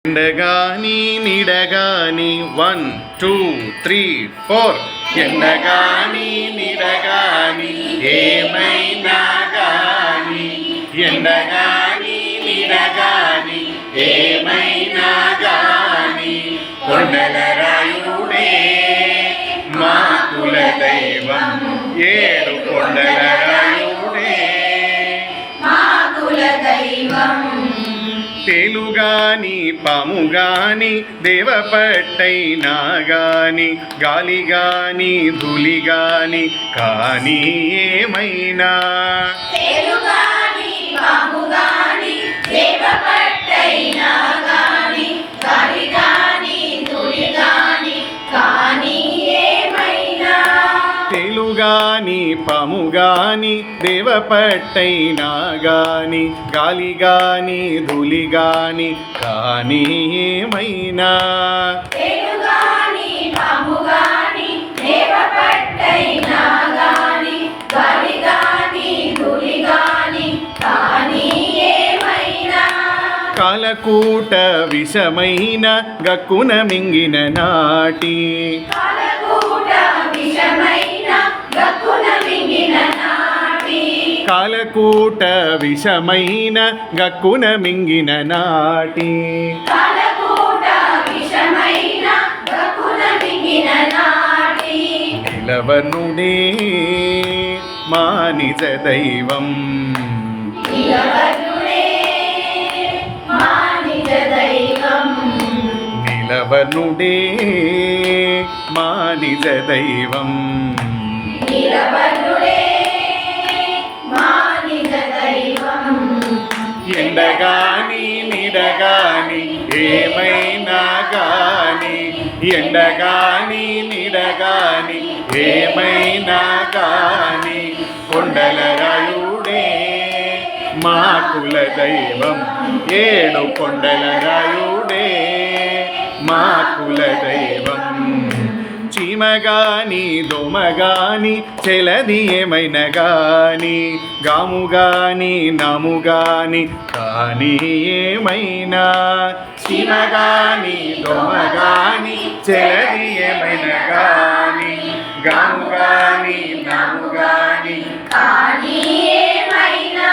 ఎండగాని నిడగాని 1 2 3 4 ఎండగాని నిడగాని ఏమైనా గాని ఎండగాని నిడగాని ఏమైనా గాని కొండల రాయుడే మా కుల దైవం ఏడు కొండల రాయుడే మా కుల దైవం తేలుగాని పాముగాని దేవపట్టైనా గాని గాలిగాని ధూళిగాని కానీ ఏమైనా తేలుగాని పాముగాని దేవపట్టైనా గాని గాలిగాని ధూళిగాని కానీ ఏమైనా తేలుగాని పాముగాని దేవపట్టైనా గాని గాలిగాని ధూళిగాని కానీ ఏమైనా తేలుగాని పాముగాని దేవపట్టైనా గాని గాలిగాని ధూళిగాని కానీ ఏమైనా కాలకూట విషమైన గక్కున మింగిన నాటి కాలకూట విషమైన గక్కున మింగిన నాటి కాలకూట విషమైన గక్కున మింగిన నాటి కాలకూట విషమైన గక్కున మింగిన నాటి నిలవనుడే మా నిజ దైవం నిలవనుడే మా నిజ దైవం నిలవనుడే మా నిజ దైవం నిలవనుడే మా నిజ దైవం ఎండగాని నిడగాని ఏమైనా గాని ఎండగాని నిడగాని ఏమైనా గాని కొండల రాయుడే మా కుల దైవం ఏడు కొండల రాయుడే మా కుల దైవం చీమగాని దోమగాని చెలది ఏమైనా గాని గాముగాని నాముగాని కానీ ఏమైనా చీమగాని దోమగాని చెలది ఏమైనా గాని గాముగాని నాముగాని కానీ ఏమైనా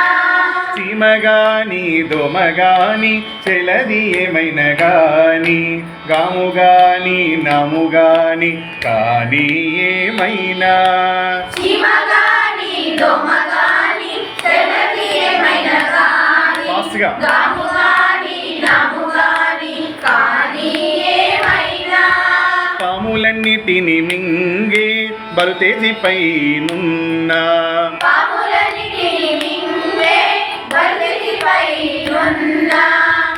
చీమగాని దోమగాని చెలది ఏమైనా గాని గాముగాని నాముగాని కానీ ఏమైనా చీమగాని దోమగాని చెలది ఏమైనా గాని ఫాస్ట్గా గాముగాని నాముగాని కానీ ఏమైనా పాములన్నిటిని మింగే బలుతేజిపై నున్న పాములన్నిటిని మింగే బలిపై ఉన్న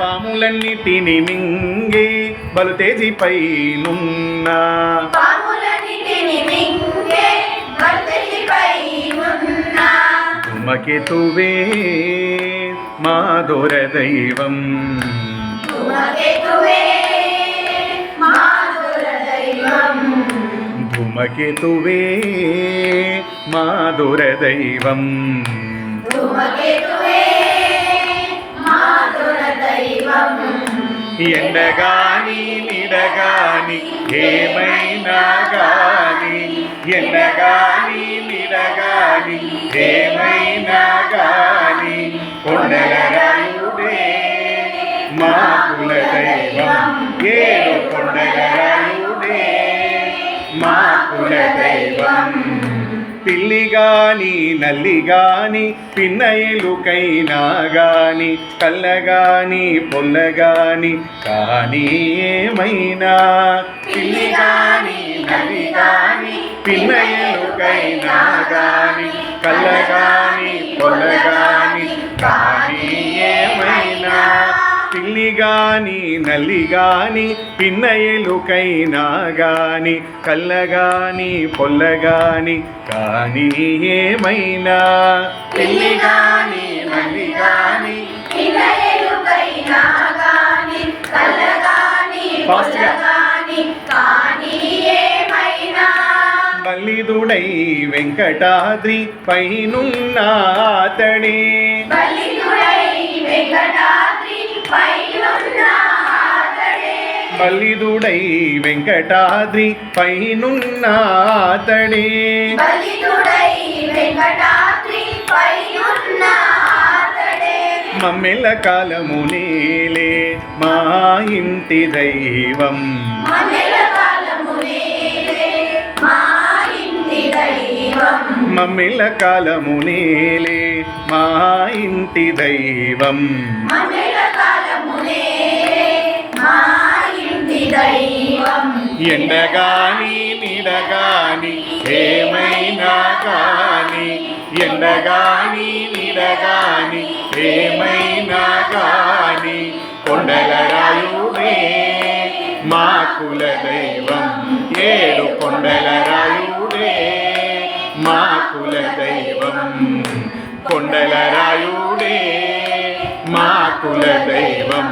పాములన్నిటిని మింగే బలుతేజిపై నున్న పాములన్నిటిని మింగే బలిపై ఉన్న ధూమకేతువే మా దొర దైవం ధూమకేతువే మా దొర దైవం ధూమకేతువే మా దొర దైవం ధూమకేతువే మా దొర దైవం ఎండగాని నిడగాని ఏమైనా గాని ఎండగాని నిడగాని ఏమైనా గాని కొండల రాయుడే మా కుల దైవం ఏడు కొండల రాయుడే మా కుల దైవం పిల్లిగాని నల్లిగాని పిన్న ఎలుకైనా గాని కళ్ళగాని పొల్లగాని కానీ ఏమైనా పిల్లిగాని నల్లిగాని పిన్న ఎలుకైనా గాని కళ్ళగాని పొల్లగాని కానీ ఏమైనా పిల్లిగాని నల్లిగాని పిన్న ఎలుకైనా గాని కళ్ళగాని పొల్లగాని కానీ ఏమైనా పిల్లిగాని నల్లిగాని పిల్లలకైనా గాని కళ్ళగాని పొల్లగాని కానీ ఏమైనా బలిదుడై వెంకటాద్రి పైనున్న అతడే బలిదుడై వెంకటాద్రి పైనున్న బలిదుడై వెంకటాద్రి పైనున్న అతడే బలిదుడై వెంకటాద్రి పైనున్న అతడే మమ్మెల కాలము నేలే మా ఇంటి దైవం మమ్మెల కాలము నేలే మా ఇంటి దైవం మమ్మెల కాలము నేలే మా ఇంటి దైవం మమ్మెల కాలము నేలే మా ఇంటి దైవం ఎండగాని నిడగాని ఏమైనా గాని ఎండగాని నిడగాని ఏమైనా గాని కొండలరాయుడే మా కుల దైవం ఏడు కొండలరాయుడే మా కుల దైవం కొండలరాయుడే మా కుల దైవం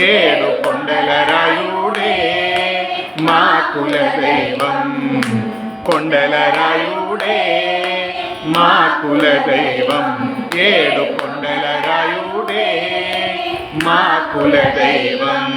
ఏడు కొండలరాయుడే మా కుల దైవం కొండలరాయుడే మా కుల దైవం ఏడు కొండలరాయుడే మా కుల దైవం